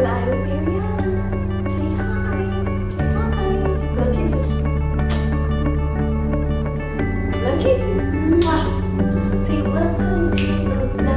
Eli with Ariana. Say hi. Say hi. Little kisses. Little kisses. Mwah. Say welcome to Ariana.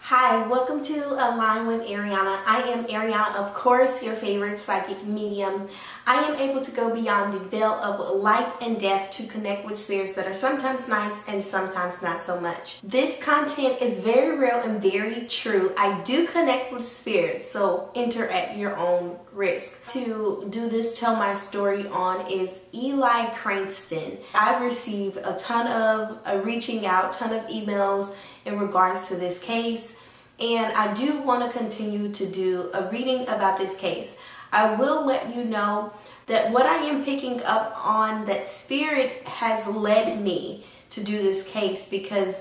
Hi, welcome to Align with Ariana. I am Ariana, of course, your favorite psychic medium. I am able to go beyond the veil of life and death to connect with spirits that are sometimes nice and sometimes not so much. This content is very real and very true. I do connect with spirits, so enter at your own risk. To do this Tell My Story on is ELI CRANSTON. I've received a ton of reaching out, ton of emails in regards to this case, and I do want to continue to do a reading about this case. I will let you know that what I am picking up on, that spirit has led me to do this case because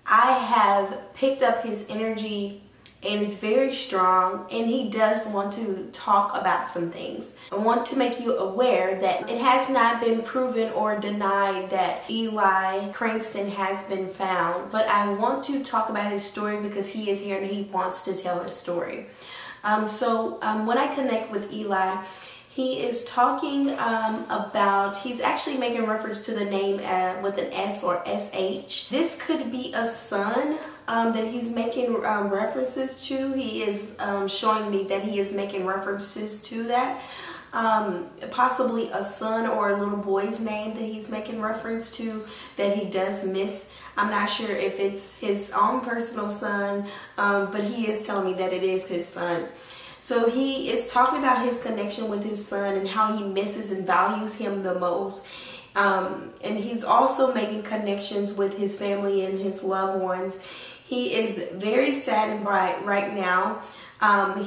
I have picked up his energy and it's very strong, and he does want to talk about some things. I want to make you aware that it has not been proven or denied that Eli CRANSTON has been found, but I want to talk about his story because he is here and he wants to tell his story. When I connect with Eli, he is talking about, he's actually making reference to the name with an S or SH. This could be a son that he's making references to. He is showing me that he is making references to that. Possibly a son or a little boy's name that he's making reference to that he does miss. I'm not sure if it's his own personal son, but he is telling me that it is his son. So he is talking about his connection with his son and how he misses and values him the most. And he's also making connections with his family and his loved ones. He is very sad and right now.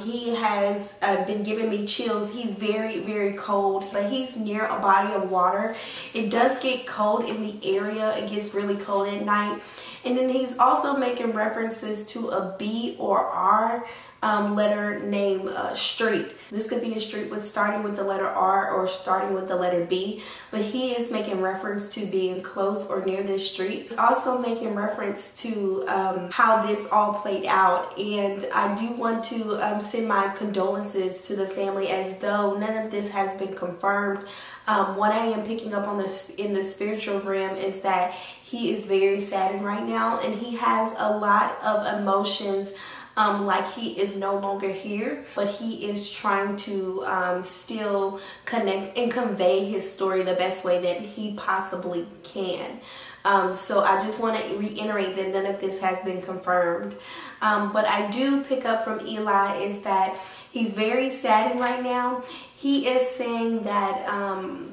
He has been giving me chills. He's very, very cold, but he's near a body of water. It does get cold in the area. It gets really cold at night. And then he's also making references to a B or R letter name street. This could be a street with starting with the letter R or starting with the letter B, but he is making reference to being close or near this street. He's also making reference to how this all played out, and I do want to send my condolences to the family, as though none of this has been confirmed. What I am picking up on this in the spiritual realm is that he is very saddened right now, and he has a lot of emotions. Like he is no longer here, but he is trying to still connect and convey his story the best way that he possibly can. So I just want to reiterate that none of this has been confirmed. But I do pick up from Eli is that he's very saddened right now. He is saying that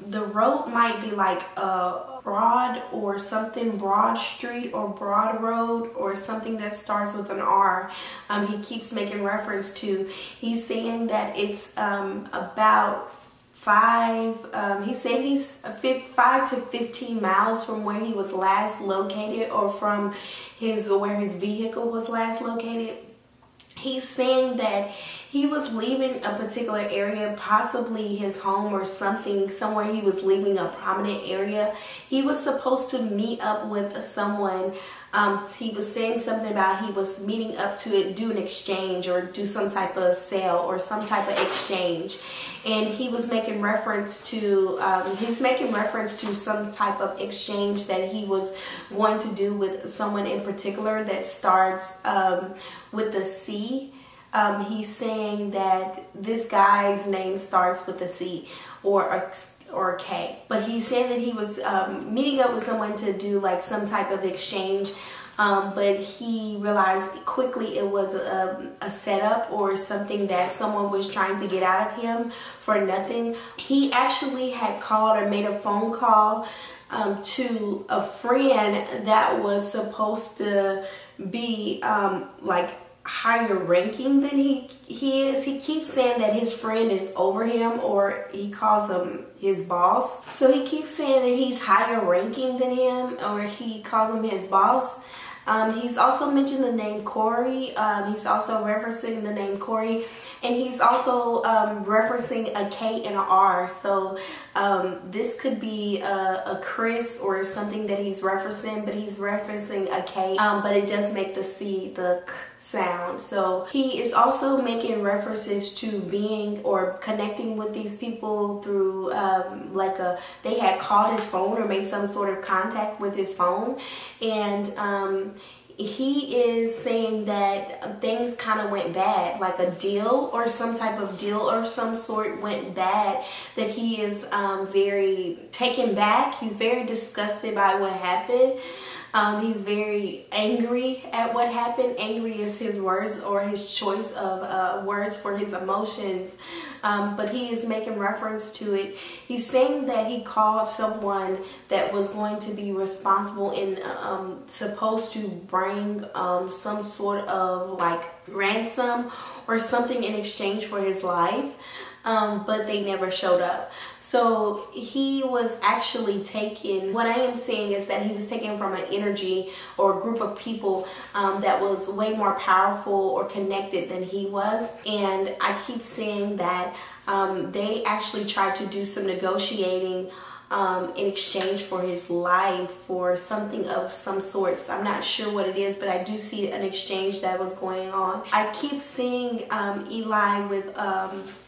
the road might be like Broad or something, Broad Street or Broad Road or something that starts with an R. He keeps making reference to. He's saying that it's about he's saying he's 5 to 15 miles from where he was last located, or from where his vehicle was last located. He's saying that he was leaving a particular area, possibly his home or something, somewhere he was leaving a prominent area. He was supposed to meet up with someone. He was saying something about he was meeting up to do an exchange or do some type of sale or some type of exchange. And he was making reference to, some type of exchange that he was going to do with someone in particular that starts with the C. He's saying that this guy's name starts with a C or a K. But he's saying that he was meeting up with someone to do like some type of exchange. But he realized quickly it was a setup or something that someone was trying to get out of him for nothing. He actually had called or made a phone call to a friend that was supposed to be like higher ranking than he is. He keeps saying that his friend is over him, or he calls him his boss. So he keeps saying that he's higher ranking than him, or he calls him his boss. He's also mentioned the name Corey. He's also referencing the name Corey, and he's also referencing a K and an R. So this could be a Chris or something that he's referencing, but he's referencing a K. But it does make the C, the K sound. So he is also making references to being or connecting with these people through they had called his phone or made some sort of contact with his phone, and he is saying that things kind of went bad, like a deal or some type of deal or some sort went bad, that he is very taken back. He's very disgusted by what happened. He's very angry at what happened. Angry is his words or his choice of words for his emotions. But he is making reference to it. He's saying that he called someone that was going to be responsible and supposed to bring some sort of like ransom or something in exchange for his life, but they never showed up. So he was actually taken, what I am saying is that he was taken from an energy or a group of people that was way more powerful or connected than he was. And I keep saying that they actually tried to do some negotiating in exchange for his life, for something of some sorts. I'm not sure what it is, but I do see an exchange that was going on. I keep seeing Eli with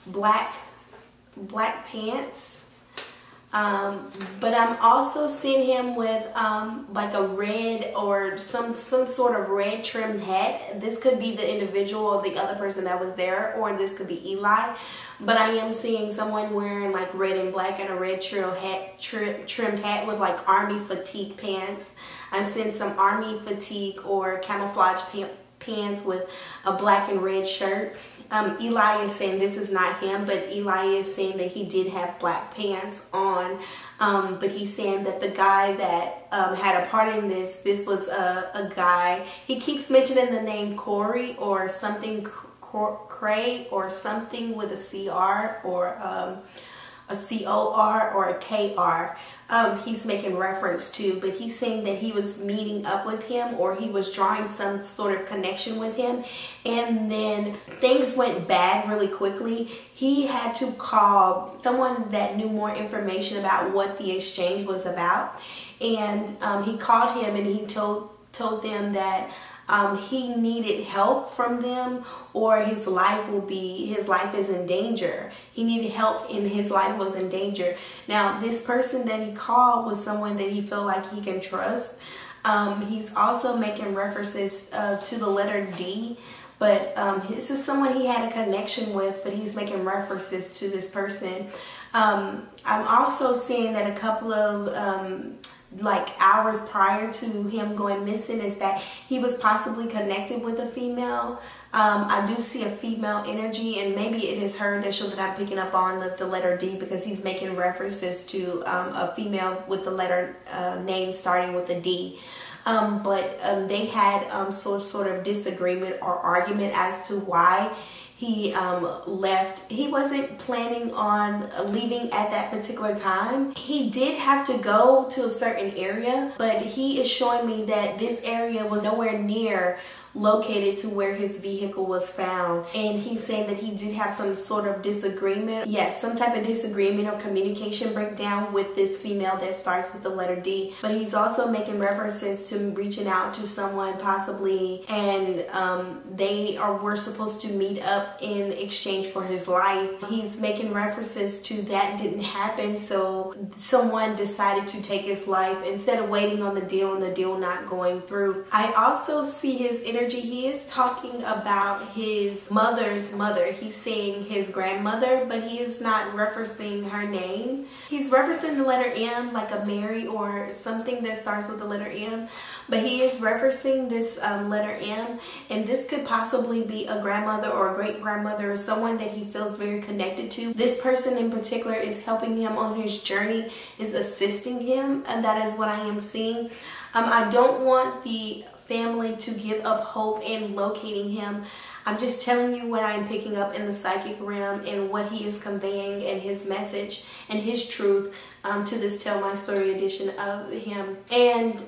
black pants, but I'm also seeing him with like a red or some sort of red trimmed hat. This could be the individual or the other person that was there, or this could be Eli. But I am seeing someone wearing like red and black and a red trimmed hat with like army fatigue pants. I'm seeing some army fatigue or camouflage pants with a black and red shirt. Eli is saying this is not him, but Eli is saying that he did have black pants on. But he's saying that the guy that had a part in this was a guy. He keeps mentioning the name Corey or something, Cray or something with a CR or a COR or a KR. He's making reference to, but he's saying that he was meeting up with him or he was drawing some sort of connection with him, and then things went bad really quickly. He had to call someone that knew more information about what the exchange was about, and he called him and he told them that he needed help from them or his life is in danger. He needed help and his life was in danger. Now, this person that he called was someone that he felt like he can trust. He's also making references to the letter D, but this is someone he had a connection with, but he's making references to this person. I'm also seeing that a couple of like hours prior to him going missing is that he was possibly connected with a female. I do see a female energy, and maybe it is her initial that I'm picking up on, the letter D, because he's making references to a female with the letter name starting with a D. But they had sort of disagreement or argument as to why he left. He wasn't planning on leaving at that particular time. He did have to go to a certain area, but he is showing me that this area was nowhere near located to where his vehicle was found. And he's saying that he did have some sort of disagreement. Yes, some type of disagreement or communication breakdown with this female that starts with the letter D. But he's also making references to reaching out to someone possibly, and they were supposed to meet up in exchange for his life. He's making references to that didn't happen, so someone decided to take his life instead of waiting on the deal and the deal not going through. I also see his energy. He is talking about his mother's mother. He's saying his grandmother, but he is not referencing her name. He's referencing the letter M, like a Mary or something that starts with the letter M, but he is referencing this letter M, and this could possibly be a grandmother or a great-grandmother or someone that he feels very connected to. This person in particular is helping him on his journey, is assisting him, and that is what I am seeing. I don't want the family to give up hope in locating him. I'm just telling you what I'm picking up in the psychic realm and what he is conveying and his message and his truth to this Tell My Story edition of him. And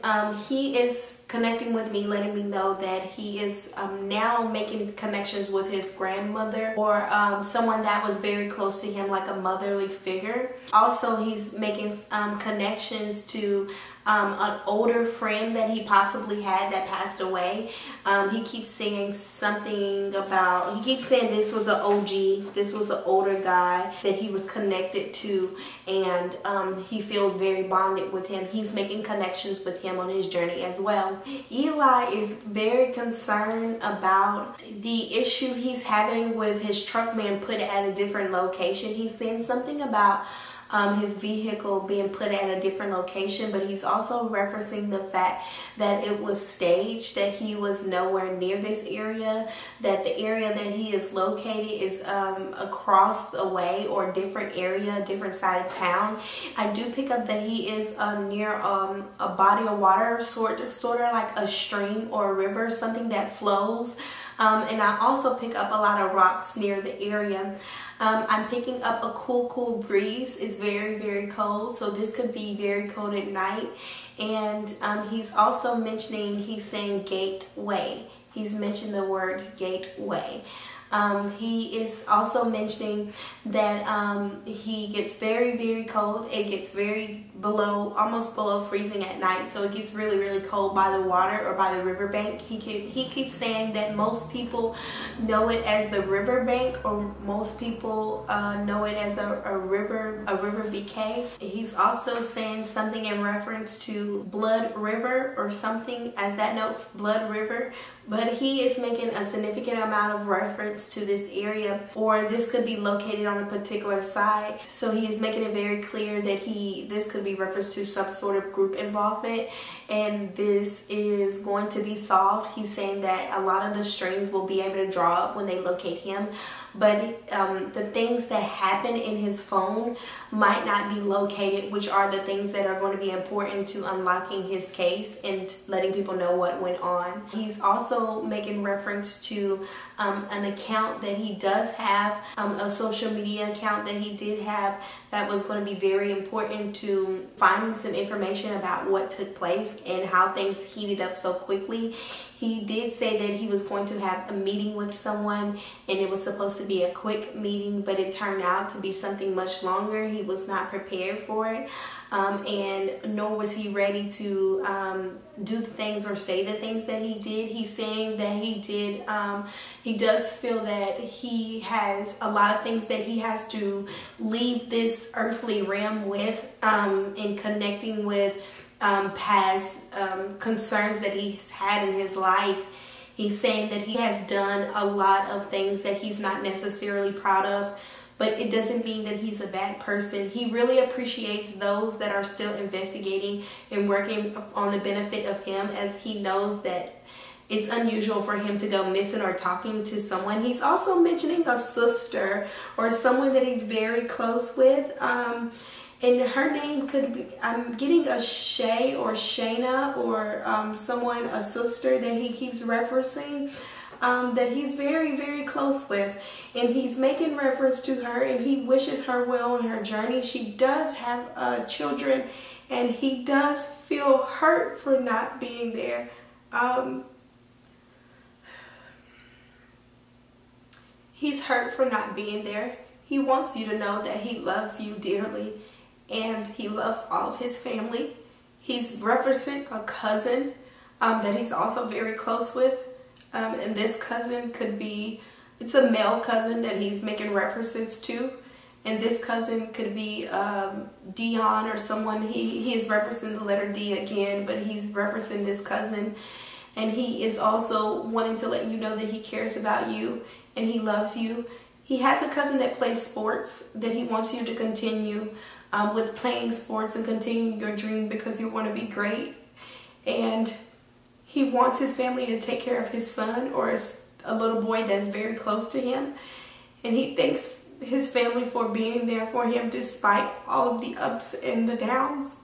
he is connecting with me, letting me know that he is now making connections with his grandmother or someone that was very close to him, like a motherly figure. Also, he's making connections to an older friend that he possibly had that passed away. He keeps saying something about, he keeps saying this was an OG, this was an older guy that he was connected to, and he feels very bonded with him. He's making connections with him on his journey as well. Eli is very concerned about the issue he's having with his truck being put at a different location. He's saying something about his vehicle being put at a different location, but he's also referencing the fact that it was staged, that he was nowhere near this area, that the area that he is located is across the way or a different area, different side of town. I do pick up that he is near a body of water, sort of like a stream or a river, something that flows. And I also pick up a lot of rocks near the area. I'm picking up a cool breeze. It's very cold, so this could be very cold at night. And he's also mentioning, he's saying gateway. He's mentioned the word gateway. He is also mentioning that he gets very cold. It gets very below, almost below freezing at night, so it gets really cold by the water or by the riverbank. He keeps saying that most people know it as the riverbank, or most people know it as a river BK. He's also saying something in reference to Blood River or something as that note, Blood River. But he is making a significant amount of reference to this area, or this could be located on a particular side. So he is making it very clear that this could be reference to some sort of group involvement, and this is going to be solved. He's saying that a lot of the strings will be able to draw up when they locate him, but the things that happen in his phone might not be located, which are the things that are going to be important to unlocking his case and letting people know what went on. He's also making reference to an account that he does have, a social media account that he did have, that was going to be very important to finding some information about what took place and how things heated up so quickly. He did say that he was going to have a meeting with someone, and it was supposed to be a quick meeting, but it turned out to be something much longer. He was not prepared for it, and nor was he ready to do the things or say the things that he did. He's saying that he does feel that he has a lot of things that he has to leave this earthly realm with, in connecting with past concerns that he's had in his life. He's saying that he has done a lot of things that he's not necessarily proud of, but it doesn't mean that he's a bad person. He really appreciates those that are still investigating and working on the benefit of him, as he knows that it's unusual for him to go missing or talking to someone. He's also mentioning a sister or someone that he's very close with. And her name could be, I'm getting a Shay or Shayna, or someone, a sister that he keeps referencing, that he's very close with. And he's making reference to her, and he wishes her well on her journey. She does have children, and he does feel hurt for not being there. He's hurt for not being there. He wants you to know that he loves you dearly, and he loves all of his family. He's referencing a cousin that he's also very close with, and this cousin could be, it's a male cousin that he's making references to, and this cousin could be Dion or someone. He is referencing the letter D again, but he's referencing this cousin, and he is also wanting to let you know that he cares about you and he loves you. He has a cousin that plays sports, that he wants you to continue with playing sports and continue your dream, because you want to be great. And he wants his family to take care of his son, or a little boy that's very close to him. And he thanks his family for being there for him despite all of the ups and the downs.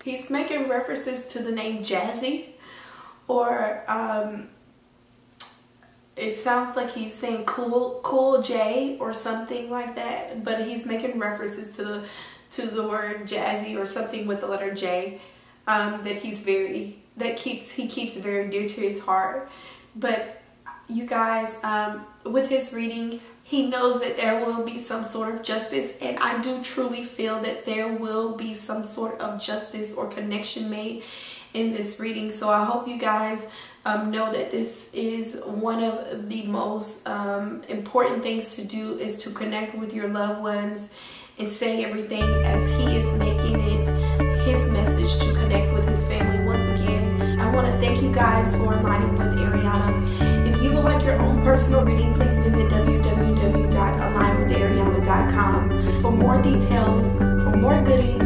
He's making references to the name Jazzy, or it sounds like he's saying cool J or something like that, but he's making references to the word Jazzy or something with the letter J, that he's very that he keeps very dear to his heart. But you guys, with his reading, he knows that there will be some sort of justice, and I do truly feel that there will be some sort of justice or connection made in this reading. So I hope you guys know that this is one of the most important things to do, is to connect with your loved ones and say everything as he is making it his message to connect with his family. Once again, I want to thank you guys for aligning with Ariana. If you would like your own personal reading, please visit www.alignwithariana.com for more details, for more goodies,